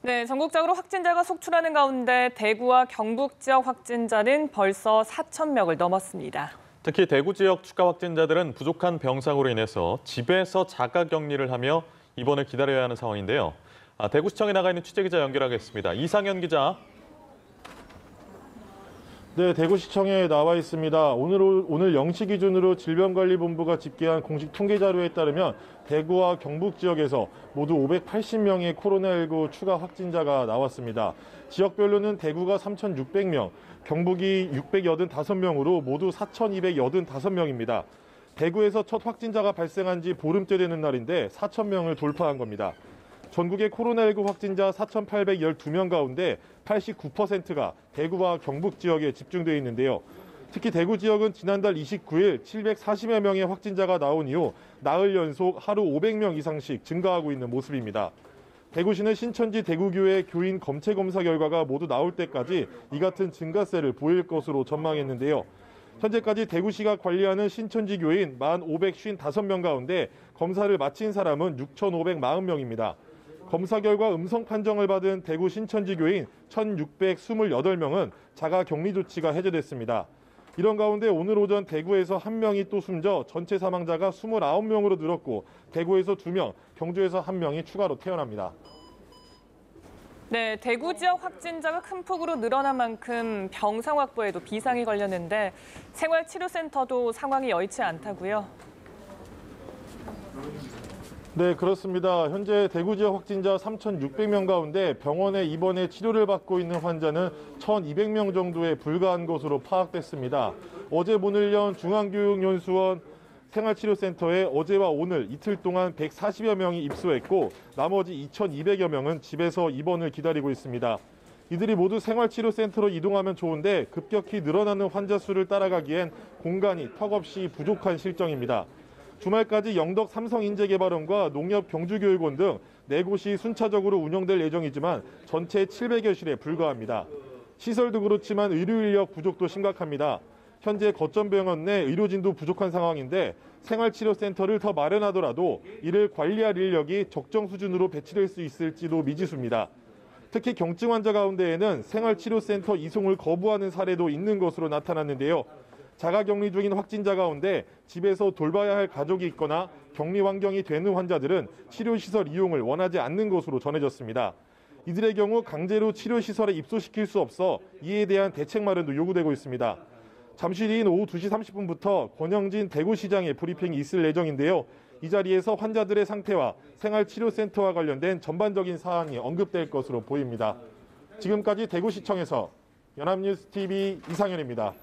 네, 전국적으로 확진자가 속출하는 가운데 대구와 경북 지역 확진자는 벌써 4천 명을 넘었습니다. 특히 대구 지역 추가 확진자들은 부족한 병상으로 인해서 집에서 자가 격리를 하며 입원을 기다려야 하는 상황인데요. 대구시청에 나가 있는 취재기자 연결하겠습니다. 이상현 기자. 네, 대구시청에 나와 있습니다. 오늘 0시 기준으로 질병관리본부가 집계한 공식 통계 자료에 따르면 대구와 경북 지역에서 모두 580명의 코로나19 추가 확진자가 나왔습니다. 지역별로는 대구가 3,600명, 경북이 685명으로 모두 4,285명입니다. 대구에서 첫 확진자가 발생한 지 보름째 되는 날인데 4,000명을 돌파한 겁니다. 전국의 코로나19 확진자 4,812명 가운데 89%가 대구와 경북 지역에 집중되어 있는데요. 특히 대구 지역은 지난달 29일 740여 명의 확진자가 나온 이후 나흘 연속 하루 500명 이상씩 증가하고 있는 모습입니다. 대구시는 신천지 대구교회 교인 검체 검사 결과가 모두 나올 때까지 이 같은 증가세를 보일 것으로 전망했는데요. 현재까지 대구시가 관리하는 신천지 교인 1,555명 가운데 검사를 마친 사람은 6,540명입니다. 검사 결과 음성 판정을 받은 대구 신천지 교인 1,628명은 자가 격리 조치가 해제됐습니다. 이런 가운데 오늘 오전 대구에서 1명이 또 숨져 전체 사망자가 29명으로 늘었고 대구에서 2명, 경주에서 1명이 추가로 태어납니다. 네, 대구 지역 확진자가 큰 폭으로 늘어난 만큼 병상 확보에도 비상이 걸렸는데 생활치료센터도 상황이 여의치 않다고요? 네, 그렇습니다. 현재 대구 지역 확진자 3,600명 가운데 병원에 입원해 치료를 받고 있는 환자는 1,200명 정도에 불과한 것으로 파악됐습니다. 어제 문을 연 중앙교육연수원 생활치료센터에 어제와 오늘 이틀 동안 140여 명이 입소했고 나머지 2,200여 명은 집에서 입원을 기다리고 있습니다. 이들이 모두 생활치료센터로 이동하면 좋은데 급격히 늘어나는 환자 수를 따라가기엔 공간이 턱없이 부족한 실정입니다. 주말까지 영덕 삼성인재개발원과 농협경주교육원 등 4곳이 순차적으로 운영될 예정이지만 전체 700여실에 불과합니다. 시설도 그렇지만 의료인력 부족도 심각합니다. 현재 거점병원 내 의료진도 부족한 상황인데 생활치료센터를 더 마련하더라도 이를 관리할 인력이 적정 수준으로 배치될 수 있을지도 미지수입니다. 특히 경증 환자 가운데에는 생활치료센터 이송을 거부하는 사례도 있는 것으로 나타났는데요. 자가격리 중인 확진자 가운데 집에서 돌봐야 할 가족이 있거나 격리 환경이 되는 환자들은 치료시설 이용을 원하지 않는 것으로 전해졌습니다. 이들의 경우 강제로 치료시설에 입소시킬 수 없어 이에 대한 대책 마련도 요구되고 있습니다. 잠시 뒤인 오후 2시 30분부터 권영진 대구시장의 브리핑이 있을 예정인데요. 이 자리에서 환자들의 상태와 생활치료센터와 관련된 전반적인 사항이 언급될 것으로 보입니다. 지금까지 대구시청에서 연합뉴스TV 이상현입니다.